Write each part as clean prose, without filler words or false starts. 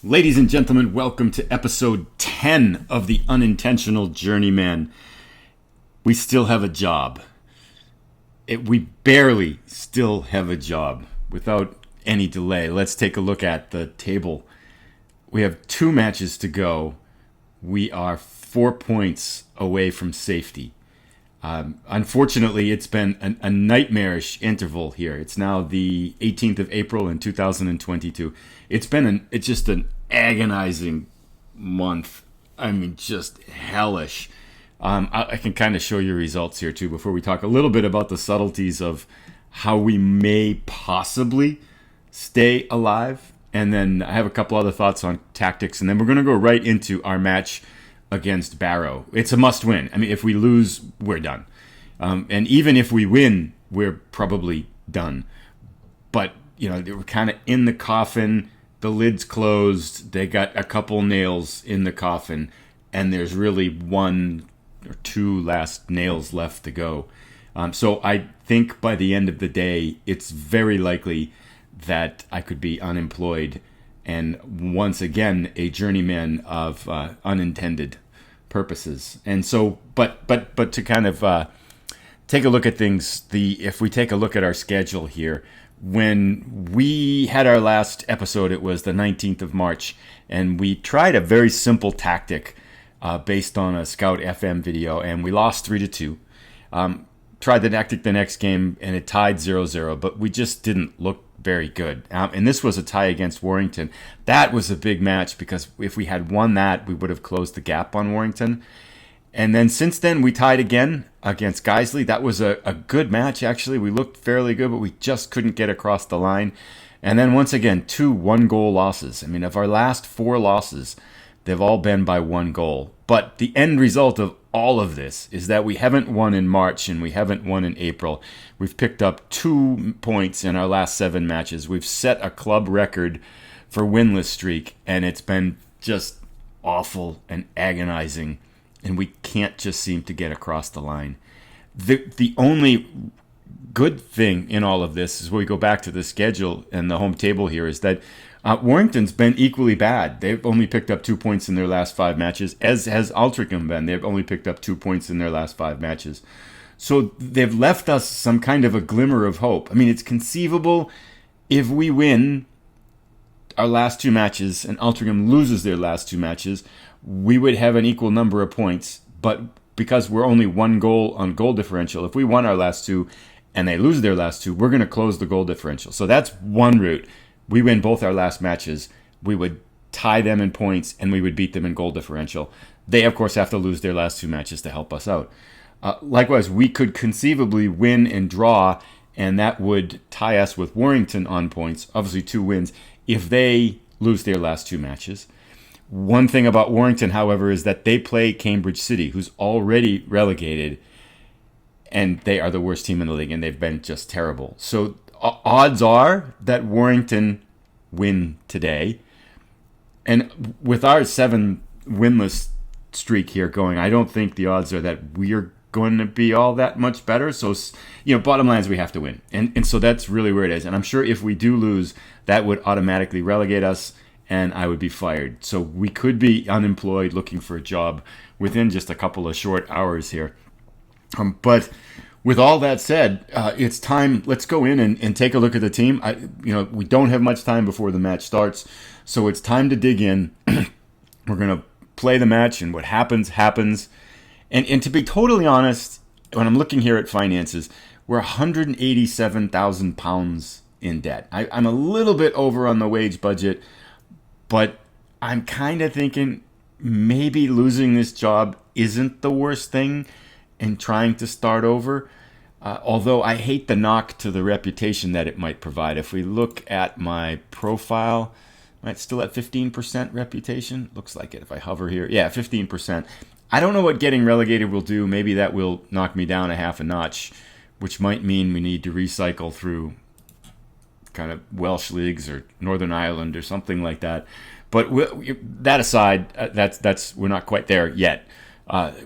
Ladies and gentlemen, welcome to episode 10 of the Unintentional Journeyman. We still have a job. We barely still have a job. Without any delay, let's take a look at the table. We have 2 matches to go. We are 4 points away from safety. Unfortunately, it's been a nightmarish interval here. It's now the 18th of April in 2022. It's just an agonizing month. I mean, just hellish. I can kind of show you results here too before we talk a little bit about the subtleties of how we may possibly stay alive. And then I have a couple other thoughts on tactics. And then we're going to go right into our match against Barrow. It's a must-win. I mean, if we lose, we're done. And even if we win, we're probably done. But, you know, we're kind of in the coffin. The lid's closed. They got a couple nails in the coffin. And there's really 1 or 2 last nails left to go. So I think by the end of the day, it's very likely that I could be unemployed and once again a journeyman of unintended purposes. And so, but to kind of take a look at things, if we take a look at our schedule here, when we had our last episode, it was the 19th of March, and we tried a very simple tactic based on a Scout FM video, and we lost 3-2. Tried the tactic the next game, and it tied 0-0, but we just didn't look very good. And this was a tie against Warrington. That was a big match because if we had won that, we would have closed the gap on Warrington. And then since then, we tied again against Guiseley. That was a good match, actually. We looked fairly good, but we just couldn't get across the line. And then once again, 2 one-goal losses. I mean, of our last 4 losses, they've all been by 1 goal. But the end result of all of this is that we haven't won in March and we haven't won in April. We've picked up 2 points in our last 7 matches. We've set a club record for winless streak, and it's been just awful and agonizing, and we can't just seem to get across the line. The only good thing in all of this is when we go back to the schedule and the home table here is that Warrington's been equally bad. They've only picked up 2 points in their last 5 matches, as has Altrincham been. They've only picked up 2 points in their last 5 matches. So they've left us some kind of a glimmer of hope. I mean, it's conceivable if we win our last 2 matches and Altrincham loses their last 2 matches, we would have an equal number of points. But because we're only 1 goal on goal differential, if we won our last 2 and they lose their last 2, we're going to close the goal differential. So that's one route. We win both our last matches, we would tie them in points, and we would beat them in goal differential. They, of course, have to lose their last 2 matches to help us out. Likewise, we could conceivably win and draw, and that would tie us with Warrington on points, obviously 2 wins, if they lose their last 2 matches. One thing about Warrington, however, is that they play Cambridge City, who's already relegated, and they are the worst team in the league, and they've been just terrible. So odds are that Warrington win today. And with our 7 winless streak here going, I don't think the odds are that we're going to be all that much better. So, you know, bottom line is we have to win. And so that's really where it is. And I'm sure if we do lose, that would automatically relegate us and I would be fired. So we could be unemployed looking for a job within just a couple of short hours here. But with all that said, it's time. Let's go in and take a look at the team. We don't have much time before the match starts, so it's time to dig in. We're going to play the match, and what happens, happens. And to be totally honest, when I'm looking here at finances, we're £187,000 in debt. I'm a little bit over on the wage budget, but I'm kind of thinking maybe losing this job isn't the worst thing and trying to start over. Although I hate the knock to the reputation that it might provide. If we look at my profile, it's still at 15% reputation. Looks like it if I hover here. Yeah, 15%. I don't know what getting relegated will do. Maybe that will knock me down a half a notch, which might mean we need to recycle through kind of Welsh leagues or Northern Ireland or something like that. But that aside, that's we're not quite there yet.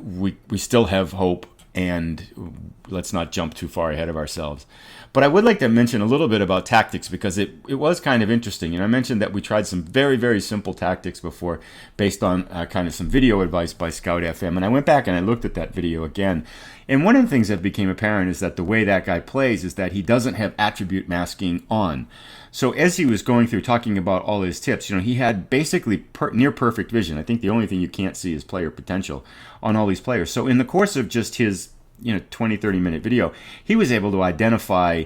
We still have hope. and let's not jump too far ahead of ourselves. But I would like to mention a little bit about tactics because it was kind of interesting. And I mentioned that we tried some very, very simple tactics before based on kind of some video advice by Scout FM. And I went back and I looked at that video again. And one of the things that became apparent is that the way that guy plays is that he doesn't have attribute masking on. So as he was going through talking about all his tips, he had basically near perfect vision. I think the only thing you can't see is player potential on all these players. So in the course of just his 20, 30-minute video, he was able to identify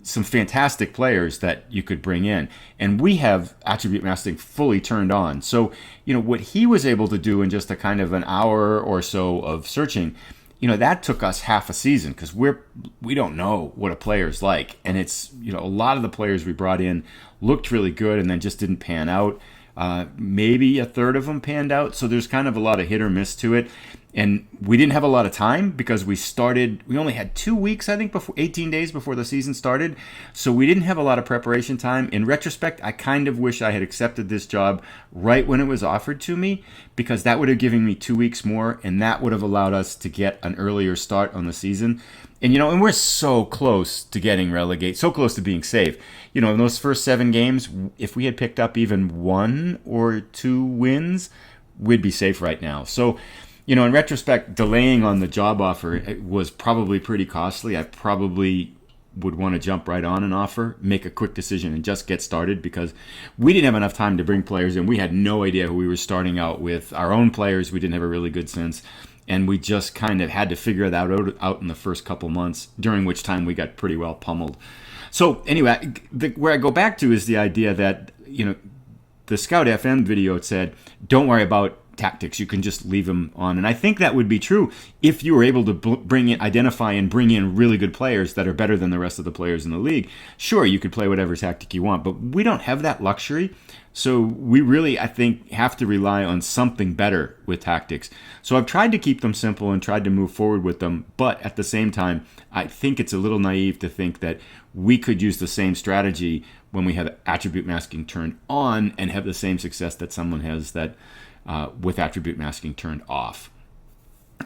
some fantastic players that you could bring in. And we have attribute masking fully turned on. So, what he was able to do in just a kind of an hour or so of searching, that took us half a season because we don't know what a player's like. And it's, a lot of the players we brought in looked really good and then just didn't pan out. Maybe a third of them panned out. So there's kind of a lot of hit or miss to it. And we didn't have a lot of time because we only had 2 weeks, I think, 18 days before the season started. So we didn't have a lot of preparation time. In retrospect, I kind of wish I had accepted this job right when it was offered to me because that would have given me 2 weeks more and that would have allowed us to get an earlier start on the season. And, and we're so close to getting relegated, so close to being safe. In those first 7 games, if we had picked up even 1 or 2 wins, we'd be safe right now. So, in retrospect, delaying on the job offer was probably pretty costly. I probably would want to jump right on an offer, make a quick decision, and just get started because we didn't have enough time to bring players in. We had no idea who we were starting out with. Our own players, we didn't have a really good sense. And we just kind of had to figure that out in the first couple months, during which time we got pretty well pummeled. So anyway, where I go back to is the idea that, the Scout FM video said, don't worry about tactics, you can just leave them on. And I think that would be true if you were able to identify and bring in really good players that are better than the rest of the players in the league. Sure, you could play whatever tactic you want, but we don't have that luxury. So we really, I think, have to rely on something better with tactics. So I've tried to keep them simple and tried to move forward with them. But at the same time, I think it's a little naive to think that we could use the same strategy when we have attribute masking turned on and have the same success that someone has that with attribute masking turned off.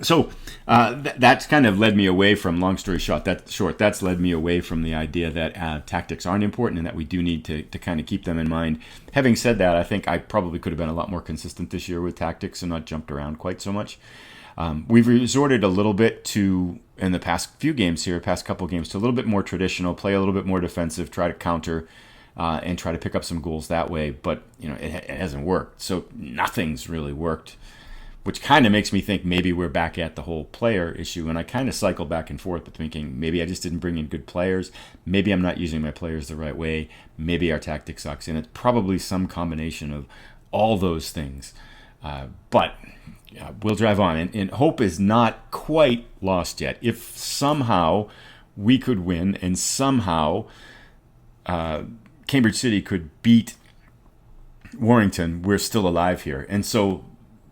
So that's kind of led me away from, long story short, that's led me away from the idea that tactics aren't important and that we do need to kind of keep them in mind. Having said that, I think I probably could have been a lot more consistent this year with tactics and not jumped around quite so much. We've resorted a little bit to, in the past couple games, to a little bit more traditional, play a little bit more defensive, try to counter, and try to pick up some goals that way. But, it hasn't worked. So nothing's really worked, which kind of makes me think maybe we're back at the whole player issue. And I kind of cycle back and forth with thinking maybe I just didn't bring in good players. Maybe I'm not using my players the right way. Maybe our tactic sucks. And it's probably some combination of all those things. But we'll drive on. And hope is not quite lost yet. If somehow we could win and somehow Cambridge City could beat Warrington, we're still alive here. And so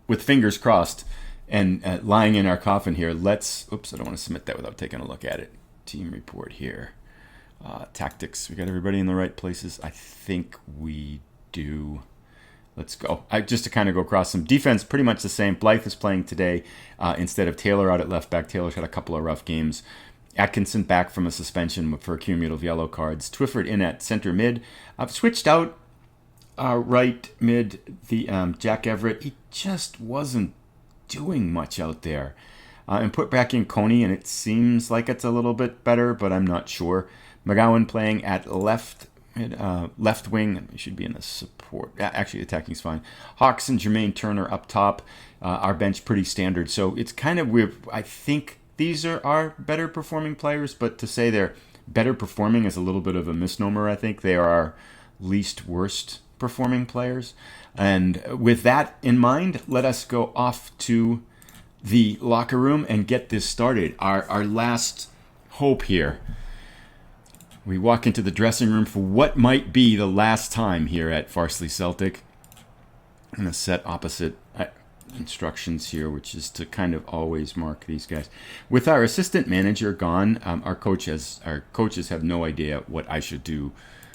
with fingers crossed and lying in our coffin here, I don't want to submit that without taking a look at it. Team report here. Tactics, we got everybody in the right places? I think we do. Let's go. Just to kind of go across some defense, pretty much the same. Blythe is playing today instead of Taylor out at left back. Taylor's had a couple of rough games. Atkinson back from a suspension for cumulative yellow cards. Twyford in at center mid. I've switched out right mid, the Jack Everett. He just wasn't doing much out there. And put back in Coney, and it seems like it's a little bit better, but I'm not sure. McGowan playing at left wing. He should be in the support. Actually, attacking's fine. Hawks and Jermaine Turner up top. Our bench pretty standard. So it's kind of weird. I think these are our better performing players, but to say they're better performing is a little bit of a misnomer. I think they are our least worst performing players. And with that in mind, let us go off to the locker room and get this started. Our last hope here. We walk into the dressing room for what might be the last time here at Farsley Celtic. I'm going to set opposite instructions here, which is to kind of always mark these guys. With our assistant manager gone, our coaches have no idea what I should do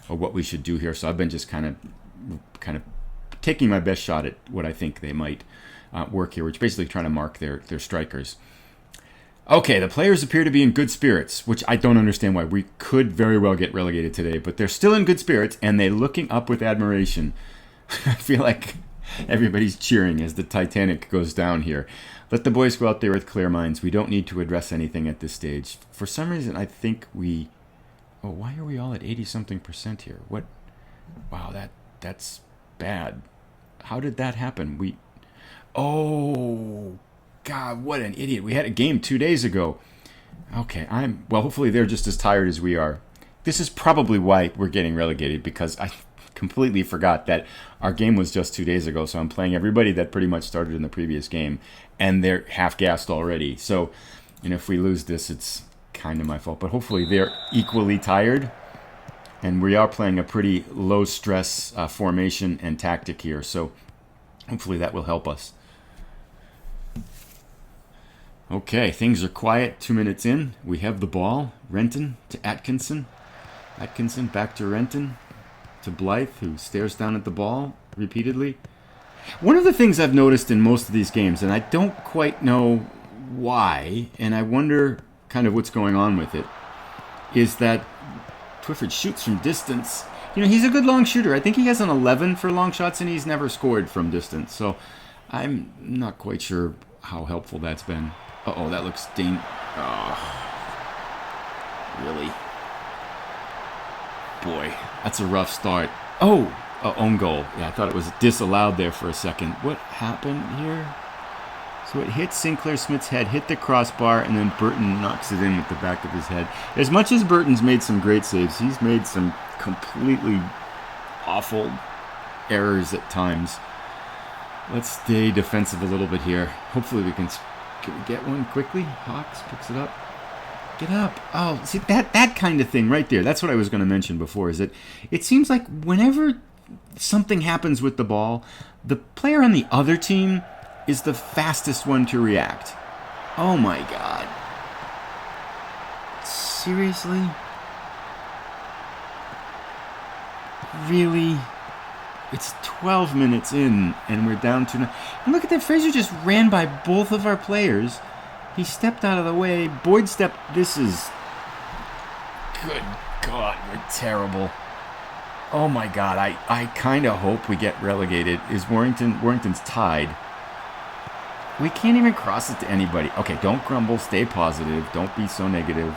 or what we should do here. So I've been just kind of taking my best shot at what I think they might work here, which is basically trying to mark their strikers. Okay, the players appear to be in good spirits, which I don't understand why. We could very well get relegated today, but they're still in good spirits, and they're looking up with admiration. I feel like everybody's cheering as the Titanic goes down here. Let the boys go out there with clear minds. We don't need to address anything at this stage. For some reason, I think we... Oh, why are we all at 80-something% here? What? Wow, that's bad. How did that happen? Oh... God, what an idiot. We had a game 2 days ago. Okay, well, hopefully they're just as tired as we are. This is probably why we're getting relegated, because I completely forgot that our game was just 2 days ago, so I'm playing everybody that pretty much started in the previous game, and they're half-gassed already. So, if we lose this, it's kind of my fault. But hopefully they're equally tired, and we are playing a pretty low-stress formation and tactic here, so hopefully that will help us. Okay, things are quiet. 2 minutes in. We have the ball. Renton to Atkinson. Atkinson back to Renton. To Blythe, who stares down at the ball repeatedly. One of the things I've noticed in most of these games, and I don't quite know why, and I wonder kind of what's going on with it, is that Twyford shoots from distance. He's a good long shooter. I think he has an 11 for long shots, and he's never scored from distance. So I'm not quite sure how helpful that's been. Uh-oh, that looks really? Boy, that's a rough start. Oh, own goal. Yeah, I thought it was disallowed there for a second. What happened here? So it hit Sinclair Smith's head, hit the crossbar, and then Burton knocks it in with the back of his head. As much as Burton's made some great saves, he's made some completely awful errors at times. Let's stay defensive a little bit here. Hopefully we can we get one quickly? Hawks picks it up. Get up. Oh, see, that kind of thing right there. That's what I was going to mention before, is that it seems like whenever something happens with the ball, the player on the other team is the fastest one to react. Oh my God. Seriously? Really? It's 12 minutes in, and we're down to... And look at that. Fraser just ran by both of our players. He stepped out of the way. Boyd stepped... This is... Good God, we're terrible. Oh, my God. I kind of hope we get relegated. Warrington's tied. We can't even cross it to anybody. Okay, don't grumble. Stay positive. Don't be so negative.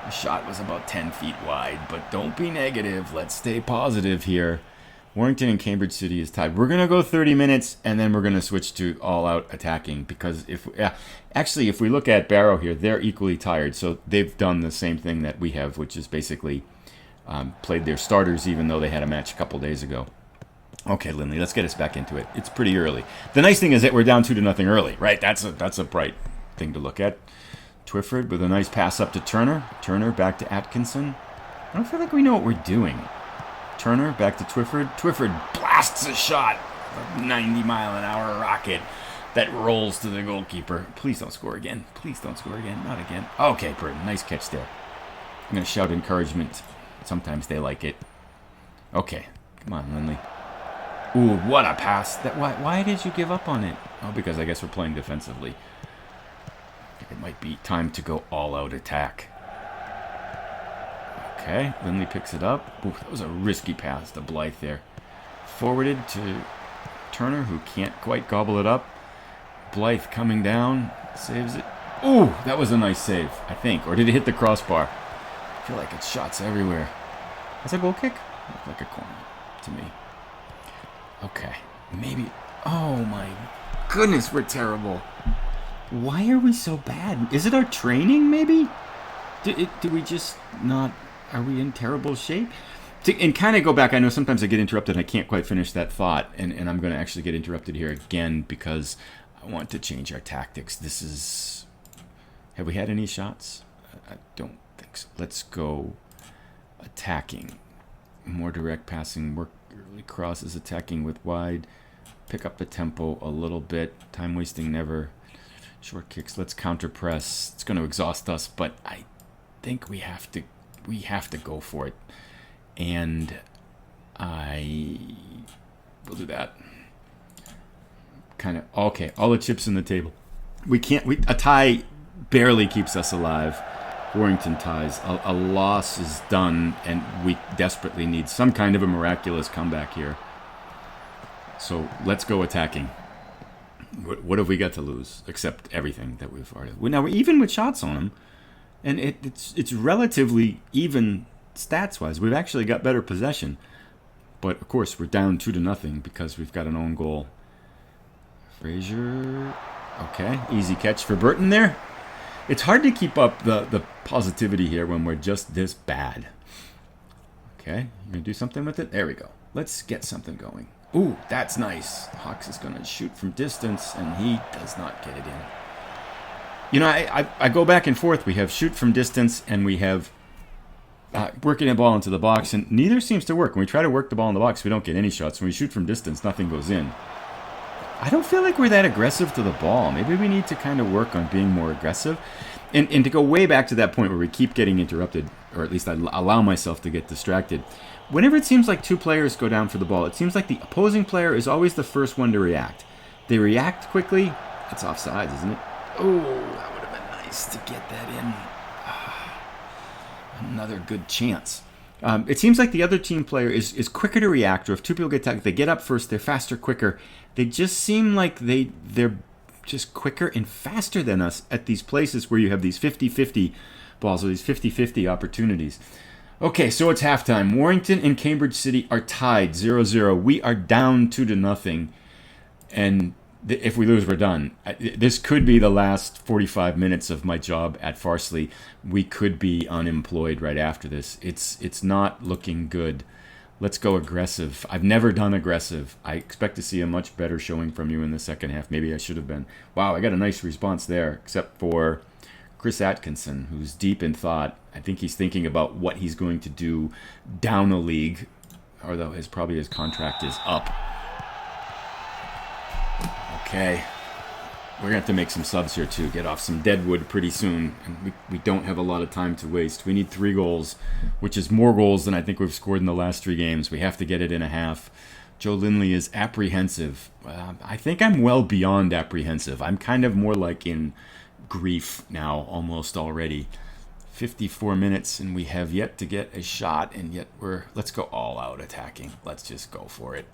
The shot was about 10 feet wide, but don't be negative. Let's stay positive here. Warrington and Cambridge City is tied. We're going to go 30 minutes, and then we're going to switch to all-out attacking, because if we look at Barrow here, they're equally tired, so they've done the same thing that we have, which is basically played their starters even though they had a match a couple days ago. Okay, Lindley, let's get us back into it. It's pretty early. The nice thing is that we're down 2-0 early, right? That's a bright thing to look at. Twyford with a nice pass up to Turner. Turner back to Atkinson. I don't feel like we know what we're doing. Turner back to Twyford. Twyford blasts a shot. A 90-mile-an-hour rocket that rolls to the goalkeeper. Please don't score again. Please don't score again. Not again. Okay, Burton. Nice catch there. I'm going to shout encouragement. Sometimes they like it. Okay. Come on, Lindley. Ooh, what a pass. Why did you give up on it? Oh, because I guess we're playing defensively. It might be time to go all-out attack. Okay, Lindley picks it up. Ooh, that was a risky pass to Blythe there. Forwarded to Turner, who can't quite gobble it up. Blythe coming down, saves it. Ooh, that was a nice save, I think. Or did it hit the crossbar? I feel like it's shots everywhere. That's a goal kick? Looked like a corner to me. Okay, maybe... Oh my goodness, we're terrible. Why are we so bad? Is it our training, maybe? Do we just not... Are we in terrible shape? And kind of go back, I know sometimes I get interrupted and I can't quite finish that thought, and I'm going to actually get interrupted here again because I want to change our tactics. This is... Have we had any shots? I don't think so. Let's go attacking. More direct passing, work early crosses, attacking with wide. Pick up the tempo a little bit. Time wasting never. Short kicks, let's counter press. It's going to exhaust us, but I think we have to go for it. And I will do that. Kind of, okay, all the chips in the table. A tie barely keeps us alive. Warrington ties. A loss is done, and we desperately need some kind of a miraculous comeback here. So let's go attacking. What have we got to lose? Except everything that we've already... Now, we're even with shots on them, and it's relatively even stats-wise. We've actually got better possession. But, of course, we're down 2-0 because we've got an own goal. Fraser. Okay, easy catch for Burton there. It's hard to keep up the positivity here when we're just this bad. Okay, you gonna do something with it? There we go. Let's get something going. Ooh, that's nice. Hawks is gonna shoot from distance, and he does not get it in. You know, I go back and forth. We have shoot from distance, and we have working the ball into the box, and neither seems to work. When we try to work the ball in the box, we don't get any shots. When we shoot from distance, nothing goes in. I don't feel like we're that aggressive to the ball. Maybe we need to kind of work on being more aggressive. And to go way back to that point where we keep getting interrupted, or at least I allow myself to get distracted. Whenever it seems like two players go down for the ball, it seems like the opposing player is always the first one to react. They react quickly. It's offsides, isn't it? Oh, that would have been nice to get that in. Another good chance. It seems like the other team player is quicker to react, or if two people get tackled, they get up first, they're faster, quicker. They just seem like they're just quicker and faster than us at these places where you have these 50-50 balls, or these 50-50 opportunities. Okay, so it's halftime. Warrington and Cambridge City are tied 0-0. We are down 2-0. And if we lose, we're done. This could be the last 45 minutes of my job at Farsley. We could be unemployed right after this. It's not looking good. Let's go aggressive. I've never done aggressive. I expect to see a much better showing from you in the second half. Maybe I should have been. Wow, I got a nice response there, except for Chris Atkinson, who's deep in thought. I think he's thinking about what he's going to do down the league, although his contract is up. Okay. We're going to have to make some subs here, too. Get off some dead wood pretty soon. And we don't have a lot of time to waste. We need 3 goals, which is more goals than I think we've scored in the last 3 games. We have to get it in a half. Joe Lindley is apprehensive. I think I'm well beyond apprehensive. I'm kind of more like in grief now, almost already. 54 minutes, and we have yet to get a shot, and yet let's go all out attacking. Let's just go for it.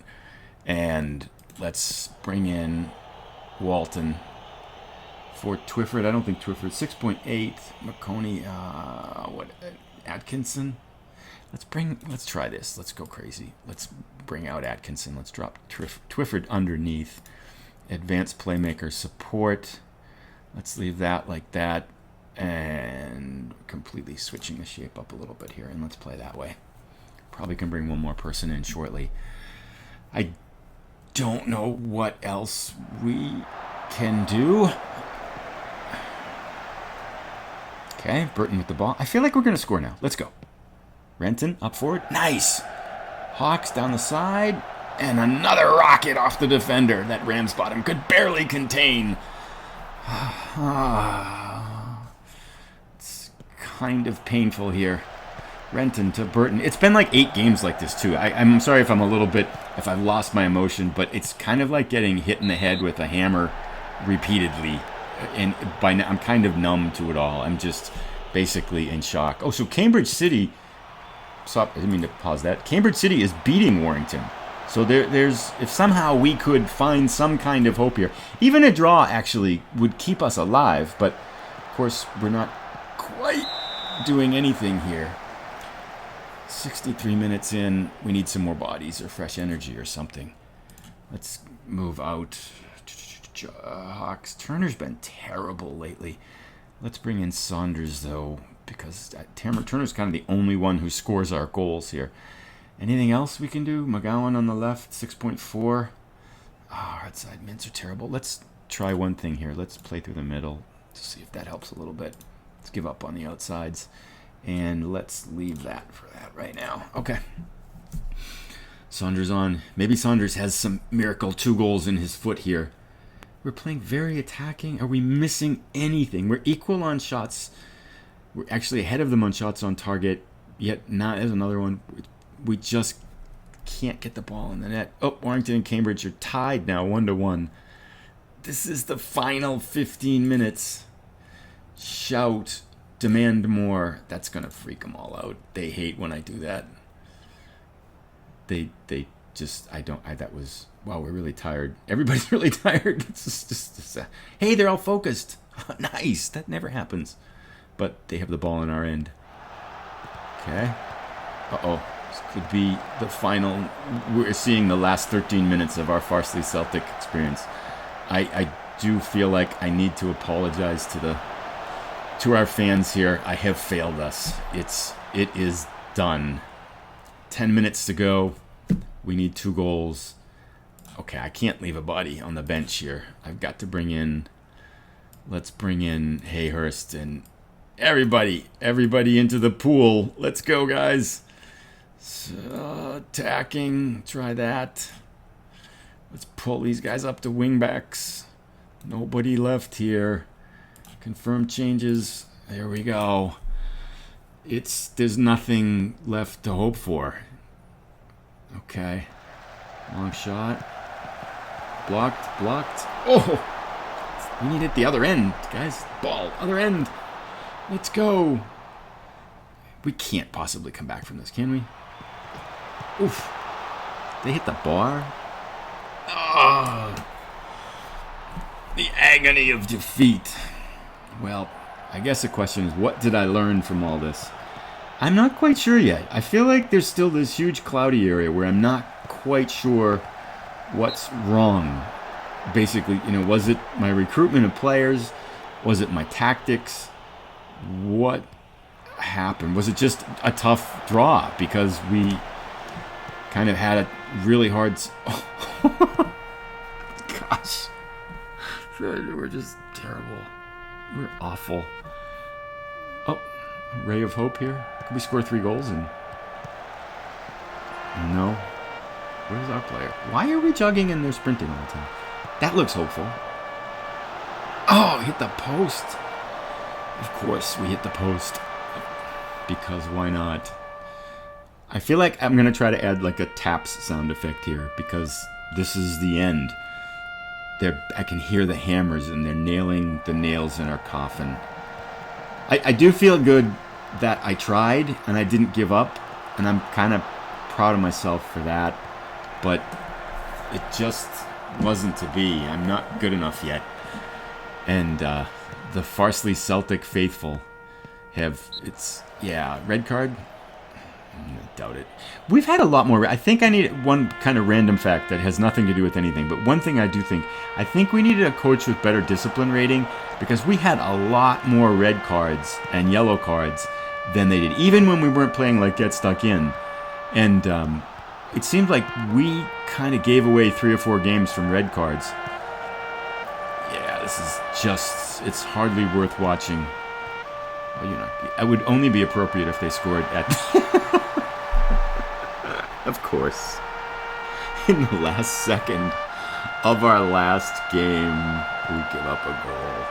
And let's bring in Walton. For Twyford, I don't think Twyford. 6.8. McConey. Atkinson. Let's try this. Let's go crazy. Let's bring out Atkinson. Let's drop Twyford underneath. Advanced playmaker support. Let's leave that like that. And completely switching the shape up a little bit here. And let's play that way. Probably can bring one more person in shortly. I don't know what else we can do. Okay, Burton with the ball. I feel like we're going to score now. Let's go. Renton up forward. Nice. Hawks down the side. And another rocket off the defender that Ramsbottom could barely contain. It's kind of painful here. Renton to Burton. It's been like 8 games like this, too. I'm sorry if if I've lost my emotion, but it's kind of like getting hit in the head with a hammer repeatedly. And by now, I'm kind of numb to it all. I'm just basically in shock. Oh, so Cambridge City... Stop, I didn't mean to pause that. Cambridge City is beating Warrington. So there's... If somehow we could find some kind of hope here. Even a draw, actually, would keep us alive. But, of course, we're not quite doing anything here. 63 minutes in. We need some more bodies or fresh energy or something. Let's move out... Hawks. Turner's been terrible lately. Let's bring in Saunders, though, because Turner's kind of the only one who scores our goals here. Anything else we can do? McGowan on the left, 6.4. Right side mints are terrible. Let's try one thing here. Let's play through the middle to see if that helps a little bit. Let's give up on the outsides. And let's leave that for that right now. Okay. Saunders on. Maybe Saunders has some miracle 2 goals in his foot here. We're playing very attacking. Are we missing anything? We're equal on shots. We're actually ahead of them on shots on target. Yet not as another one. We just can't get the ball in the net. Oh, Warrington and Cambridge are tied now, 1-1. This is the final 15 minutes. shout, demand more. That's going to freak them all out. They hate when I do that. They just, that was, wow, we're really tired. Everybody's really tired. It's just hey, they're all focused. Nice. That never happens. But they have the ball in our end. Okay. Uh-oh. This could be the final. We're seeing the last 13 minutes of our Farsley Celtic experience. I do feel like I need to apologize to our fans here. I have failed us. It is done. 10 minutes to go. We need 2 goals. Okay, I can't leave a body on the bench here. I've got to bring in. Let's bring in Hayhurst and everybody into the pool. Let's go, guys. So, attacking. Try that. Let's pull these guys up to wingbacks. Nobody left here. Confirm changes. There we go. There's nothing left to hope for. Okay. Long shot. Blocked. Oh! We need it the other end, guys. Ball. Other end. Let's go. We can't possibly come back from this, can we? Oof. They hit the bar. Ah. The agony of defeat. Well, I guess the question is, what did I learn from all this? I'm not quite sure yet. I feel like there's still this huge cloudy area where I'm not quite sure what's wrong. Basically, was it my recruitment of players? Was it my tactics? What happened? Was it just a tough draw because we kind of had a really hard... Gosh. We're just terrible. We're awful. Oh, ray of hope here. Could we score 3 goals? And no. Where's our player? Why are we jogging and they're sprinting all the time? That looks hopeful. Oh, hit the post. Of course, we hit the post. Because why not? I feel like I'm going to try to add like a taps sound effect here. Because this is the end. I can hear the hammers and they're nailing the nails in our coffin. I do feel good that I tried and I didn't give up. And I'm kind of proud of myself for that. But it just wasn't to be. I'm not good enough yet. And the Farsley Celtic faithful red card? I doubt it. We've had a lot more. I think I need one kind of random fact that has nothing to do with anything. But one thing I do think, we needed a coach with better discipline rating because we had a lot more red cards and yellow cards than they did, even when we weren't playing like Get Stuck In. And it seemed like we kind of gave away 3 or 4 games from red cards. Yeah, this is just, it's hardly worth watching. Well, it would only be appropriate if they scored at... Of course. In the last second of our last game, we give up a goal.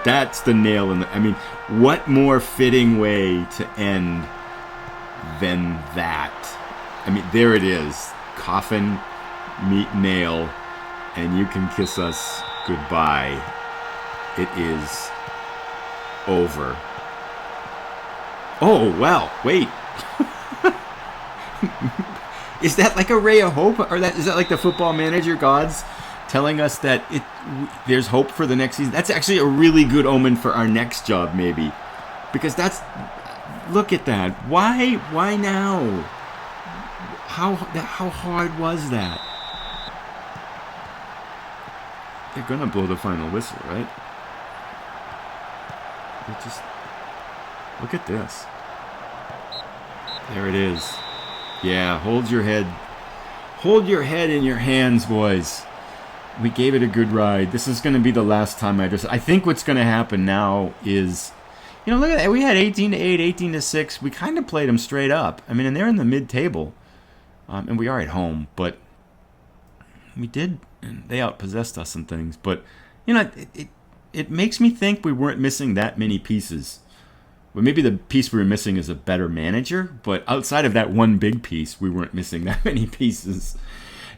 That's the nail in the... I mean, what more fitting way to end than that? I mean, there it is. Coffin, meet nail, and you can kiss us goodbye. It is over. Oh, well, wait. Is that like a ray of hope? Or is that like the football manager gods telling us that there's hope for the next season? That's actually a really good omen for our next job, maybe. Because look at that. Why now? How hard was that? They're gonna blow the final whistle, right? Look at this. There it is. Yeah, hold your head. Hold your head in your hands, boys. We gave it a good ride. This is going to be the last time I think what's going to happen now is, look at that. We had 18-8, 18-6. We kind of played them straight up. I mean, and they're in the mid-table. And we are at home, but we did. And they outpossessed us and things. But, it makes me think we weren't missing that many pieces. Well, maybe the piece we were missing is a better manager, but outside of that one big piece, we weren't missing that many pieces.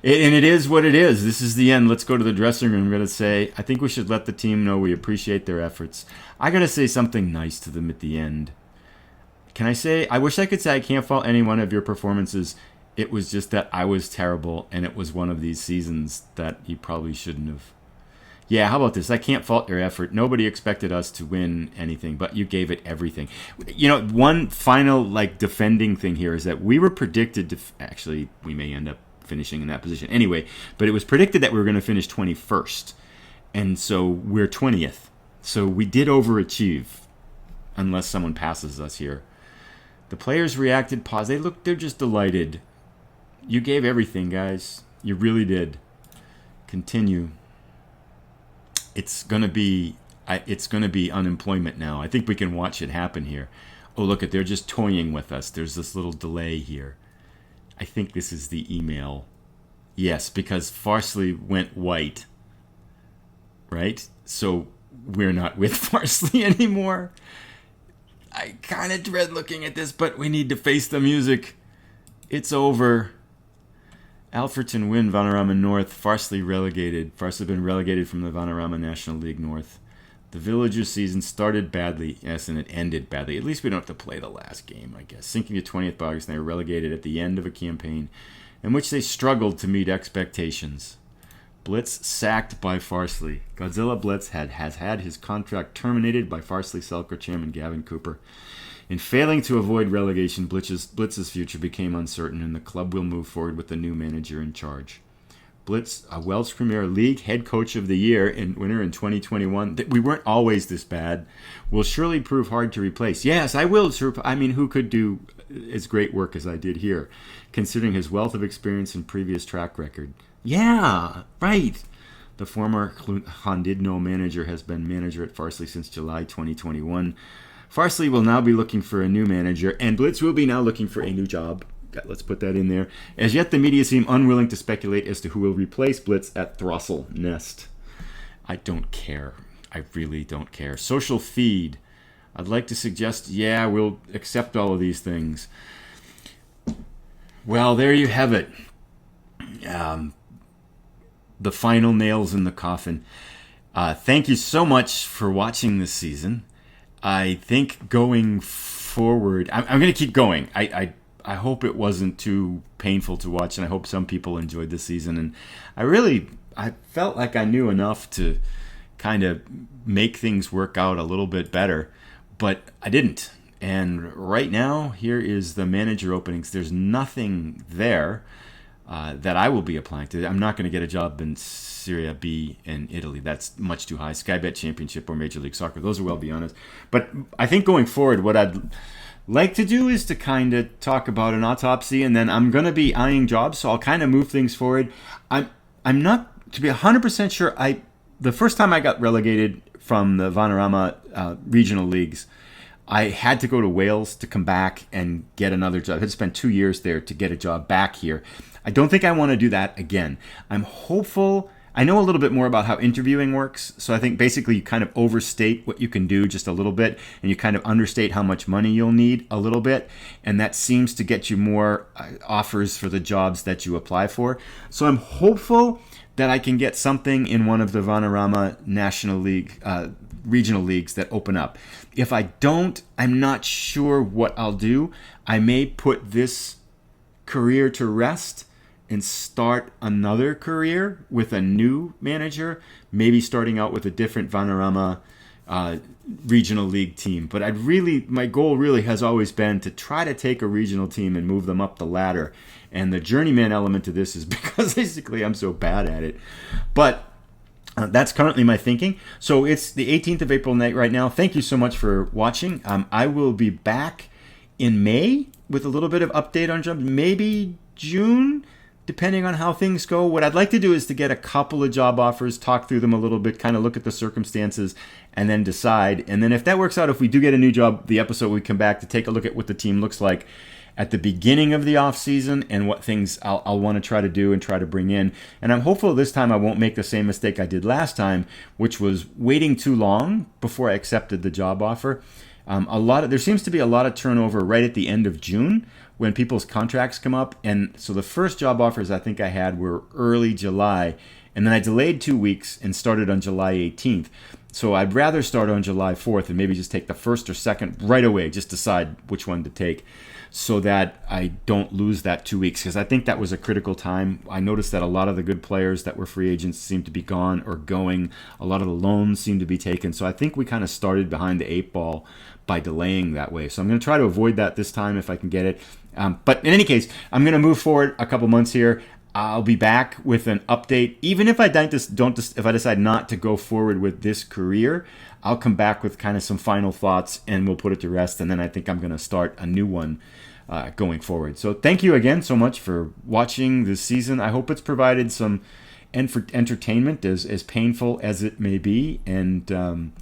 And it is what it is. This is the end. Let's go to the dressing room. I'm going to say, I think we should let the team know we appreciate their efforts. I got to say something nice to them at the end. Can I say, I wish I could say I can't fault any one of your performances. It was just that I was terrible, and it was one of these seasons that you probably shouldn't have. Yeah, how about this? I can't fault your effort. Nobody expected us to win anything, but you gave it everything. You know, one final defending thing here is that we were predicted to actually we may end up finishing in that position anyway, but it was predicted that we were going to finish 21st, and so we're 20th. So we did overachieve, unless someone passes us here. The players reacted positive. They're just delighted. You gave everything, guys. You really did. Continue. It's gonna be unemployment now. I think we can watch it happen here. Oh, look, they're just toying with us. There's this little delay here. I think this is the email. Yes, because Farsley went white. Right? So we're not with Farsley anymore. I kind of dread looking at this, but we need to face the music. It's over. Alfreton win Vanarama North. Farsley relegated. Farsley been relegated from the Vanarama National League North. The Villagers season started badly, yes, and it ended badly. At least we don't have to play the last game, I guess. Sinking to 20th by August, they were relegated at the end of a campaign in which they struggled to meet expectations. Blitz sacked by Farsley. Godzilla Blitz has had his contract terminated by Farsley Selker chairman Gavin Cooper. In failing to avoid relegation, Blitz's future became uncertain, and the club will move forward with the new manager in charge. Blitz, a Welsh Premier League head coach of the year and winner in 2021, we weren't always this bad, will surely prove hard to replace. Yes, I will. I mean, who could do as great work as I did here, considering his wealth of experience and previous track record? Yeah, right. The former Llandudno manager has been manager at Farsley since July 2021. Farsley will now be looking for a new manager, and Blitz will be now looking for a new job. Let's put that in there. As yet, the media seem unwilling to speculate as to who will replace Blitz at Throstle Nest. I don't care. I really don't care. Social feed. I'd like to suggest, yeah, we'll accept all of these things. Well, there you have it. The final nails in the coffin. Thank you so much for watching this season. I think going forward, I'm going to keep going. I hope it wasn't too painful to watch, and I hope some people enjoyed this season. And I felt like I knew enough to kind of make things work out a little bit better, but I didn't. And right now, here is the manager openings. There's nothing there that I will be applying to. I'm not going to get a job in Serie B in Italy. That's much too high. Sky Bet Championship or Major League Soccer. Those are well beyond us. But I think going forward, what I'd like to do is to kind of talk about an autopsy, and then I'm going to be eyeing jobs, so I'll kind of move things forward. I'm not, to be 100% sure, the first time I got relegated from the Vanarama regional leagues, I had to go to Wales to come back and get another job. I had to spend 2 years there to get a job back here. I don't think I want to do that again. I'm hopeful. I know a little bit more about how interviewing works, so I think basically you kind of overstate what you can do just a little bit, and you kind of understate how much money you'll need a little bit, and that seems to get you more offers for the jobs that you apply for. So I'm hopeful that I can get something in one of the Vanarama National League regional leagues that open up. If I don't, I'm not sure what I'll do. I may put this career to rest and start another career with a new manager, maybe starting out with a different Vanarama regional league team. But my goal really has always been to try to take a regional team and move them up the ladder. And the journeyman element to this is because basically I'm so bad at it. But that's currently my thinking. So it's the 18th of April night right now. Thank you so much for watching. I will be back in May with a little bit of update on jobs, maybe June, depending on how things go. What I'd like to do is to get a couple of job offers, talk through them a little bit, kind of look at the circumstances, and then decide. And then if that works out, if we do get a new job, the episode we come back to take a look at what the team looks like at the beginning of the off season and what things I'll want to try to do and try to bring in. And I'm hopeful this time I won't make the same mistake I did last time, which was waiting too long before I accepted the job offer. There seems to be a lot of turnover right at the end of June when people's contracts come up, and so the first job offers I think I had were early July, and then I delayed 2 weeks and started on July 18th. So I'd rather start on July 4th and maybe just take the first or second right away, just decide which one to take, so that I don't lose that 2 weeks, because I think that was a critical time. I noticed that a lot of the good players that were free agents seemed to be gone or going. A lot of the loans seemed to be taken. So I think we kind of started behind the 8 ball by delaying that way. So I'm going to try to avoid that this time if I can get it. But in any case, I'm going to move forward a couple months here. I'll be back with an update. Even if I if I decide not to go forward with this career, I'll come back with kind of some final thoughts and we'll put it to rest. And then I think I'm going to start a new one going forward. So thank you again so much for watching this season. I hope it's provided some entertainment, as painful as it may be. And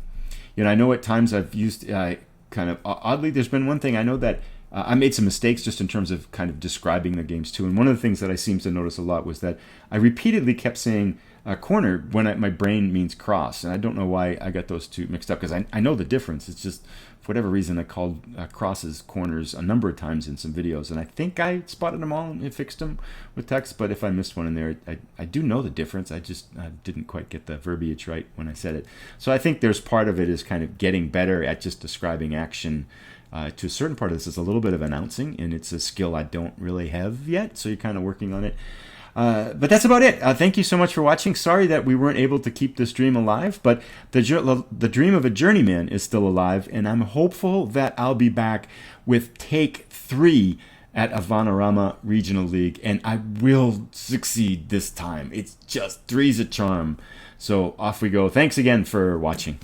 I know at times I've used kind of oddly. There's been one thing I know that. I made some mistakes just in terms of kind of describing the games too. And one of the things that I seemed to notice a lot was that I repeatedly kept saying corner when my brain means cross. And I don't know why I got those two mixed up, because I know the difference. It's just, for whatever reason, I called crosses corners a number of times in some videos. And I think I spotted them all and fixed them with text. But if I missed one in there, I do know the difference. I just didn't quite get the verbiage right when I said it. So I think there's part of it is kind of getting better at just describing action. To a certain part of this is a little bit of announcing, and it's a skill I don't really have yet, so you're kind of working on it. But that's about it. Thank you so much for watching. Sorry that we weren't able to keep this dream alive, but the dream of a journeyman is still alive, and I'm hopeful that I'll be back with take 3 at a Vanarama Regional League, and I will succeed this time. It's just 3's a charm. So off we go. Thanks again for watching.